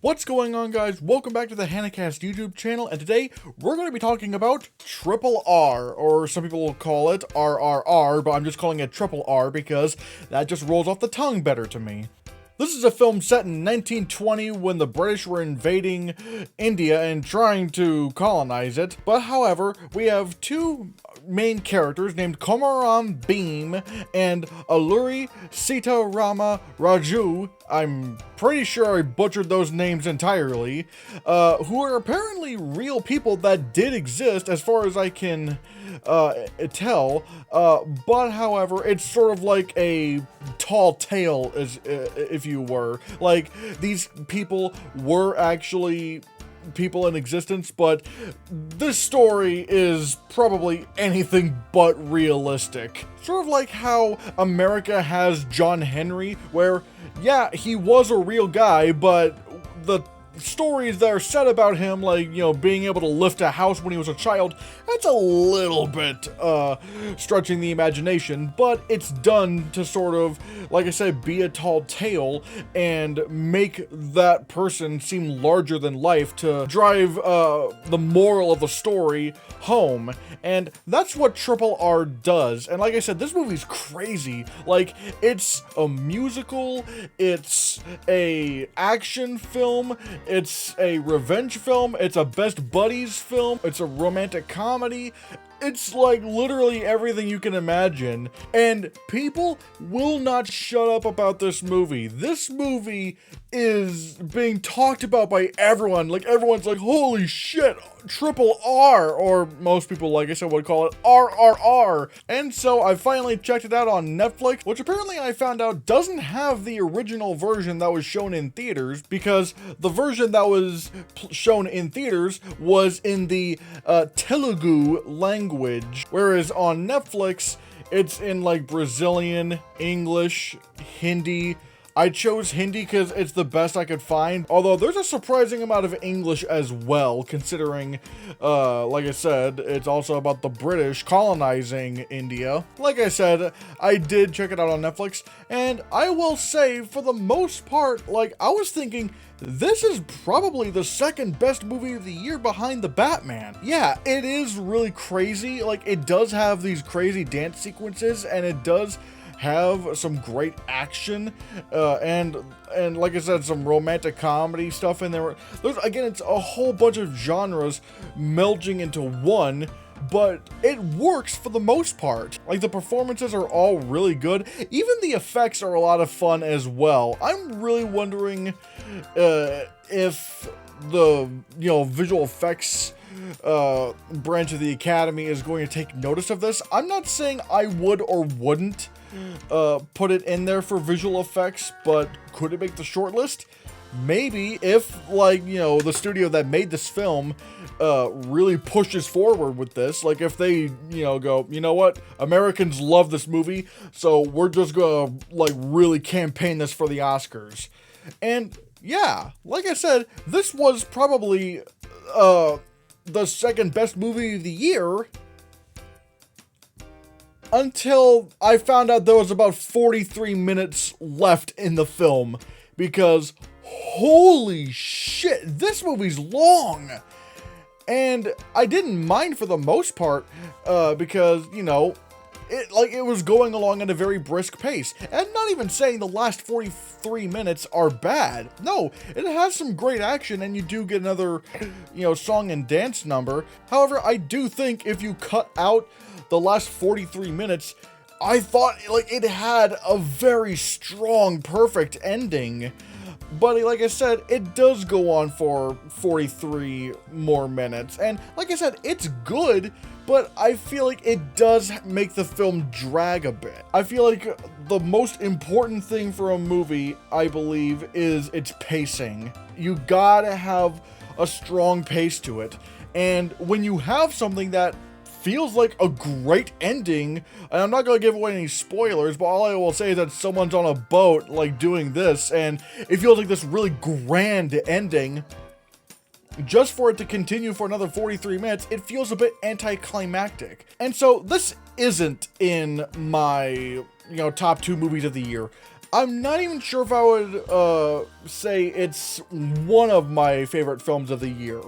What's going on, guys? Welcome back to the Hannahcast YouTube channel, and today we're going to be talking about RRR, or some people will call it RRR, but I'm just calling it RRR because that just rolls off the tongue better to me. This is a film set in 1920 when the British were invading India and trying to colonize it. But however, we have two main characters named Komaram Bhim and Alluri Sitarama Raju. I'm pretty sure I butchered those names entirely, who are apparently real people that did exist as far as I can tell, but however, it's sort of like a tall tale, as if you were. Like, these people were actually people in existence, but this story is probably anything but realistic. Sort of like how America has John Henry, where, yeah, he was a real guy, but the stories that are said about him, like, you know, being able to lift a house when he was a child, that's a little bit stretching the imagination, but it's done to sort of, like I said, be a tall tale and make that person seem larger than life to drive the moral of the story home. And that's what RRR does. And like I said, this movie's crazy. Like, it's a musical, it's a action film, it's a revenge film, it's a best buddies film, it's a romantic comedy. It's like literally everything you can imagine, and people will not shut up about this movie. This movie is being talked about by everyone. Like, everyone's like, holy shit, RRR, or most people, like I said, would call it RRR. And so I finally checked it out on Netflix, which apparently I found out doesn't have the original version that was shown in theaters, because the version that was shown in theaters was in the Telugu language, whereas on Netflix, it's in like Brazilian, English, Hindi. I chose Hindi because it's the best I could find, although there's a surprising amount of English as well, considering, like I said, it's also about the British colonizing India. Like I said, I did check it out on Netflix, and I will say, for the most part, like, I was thinking, this is probably the second best movie of the year behind The Batman. Yeah, it is really crazy. Like, it does have these crazy dance sequences, and it does have some great action, and like I said, some romantic comedy stuff in there. There's, again, it's a whole bunch of genres melding into one, but it works for the most part. Like, the performances are all really good. Even the effects are a lot of fun as well. I'm really wondering if the, you know, visual effects branch of the Academy is going to take notice of this. I'm not saying I would or wouldn't put it in there for visual effects, but could it make the shortlist? Maybe, if, like, you know, the studio that made this film really pushes forward with this. Like, if they, you know, go, you know what, Americans love this movie, so we're just gonna, like, really campaign this for the Oscars. And yeah, like I said, this was probably the second best movie of the year, until I found out there was about 43 minutes left in the film, because holy shit, this movie's long. And I didn't mind for the most part, because, you know, it was going along at a very brisk pace. And not even saying the last 43 minutes are bad. No, it has some great action, and you do get another, you know, song and dance number. However, I do think if you cut out the last 43 minutes, I thought, like, it had a very strong, perfect ending. But like I said, it does go on for 43 more minutes. And like I said, it's good, but I feel like it does make the film drag a bit. I feel like the most important thing for a movie, I believe, is its pacing. You gotta have a strong pace to it. And when you have something that feels like a great ending, and I'm not going to give away any spoilers, but all I will say is that someone's on a boat, like, doing this, and it feels like this really grand ending. Just for it to continue for another 43 minutes, it feels a bit anticlimactic. And so this isn't in my, you know, top 2 movies of the year. I'm not even sure if I would say it's one of my favorite films of the year.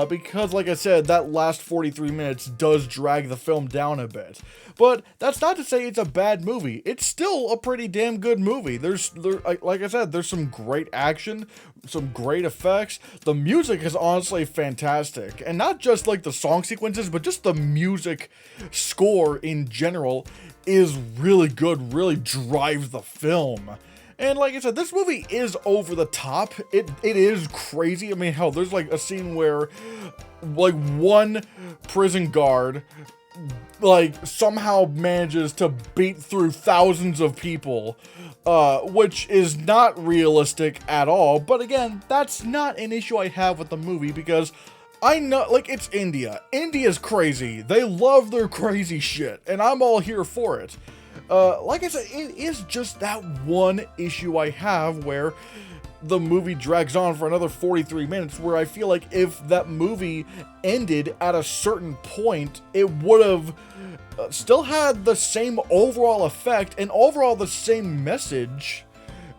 Because, like I said, that last 43 minutes does drag the film down a bit. But that's not to say it's a bad movie. It's still a pretty damn good movie. Like I said, there's some great action, some great effects. The music is honestly fantastic. And not just like the song sequences, but just the music score in general is really good, really drives the film. And like I said, this movie is over the top. It is crazy. I mean, hell, there's like a scene where like one prison guard like somehow manages to beat through thousands of people, which is not realistic at all. But again, that's not an issue I have with the movie because I know, like, it's India. India's crazy. They love their crazy shit, and I'm all here for it. Like I said, it is just that one issue I have where the movie drags on for another 43 minutes, where I feel like if that movie ended at a certain point, it would have still had the same overall effect and overall the same message.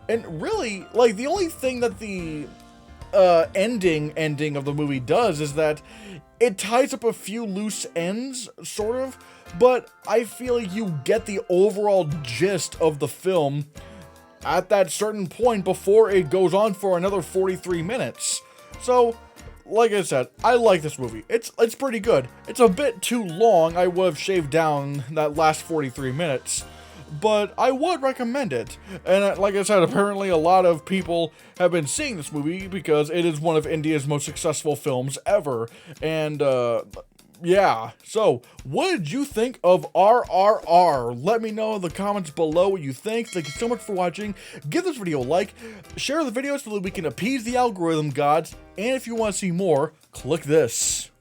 And really, like, the only thing that the ending of the movie does is that it ties up a few loose ends, sort of, but I feel like you get the overall gist of the film at that certain point before it goes on for another 43 minutes. So, like I said, I like this movie. It's pretty good. It's a bit too long. I would have shaved down that last 43 minutes, but I would recommend it. And like I said, apparently a lot of people have been seeing this movie because it is one of India's most successful films ever. And, yeah, so what did you think of RRR? Let me know in the comments below what you think. Thank you so much for watching. Give this video a like, share the video so that we can appease the algorithm gods, and if you want to see more, click this.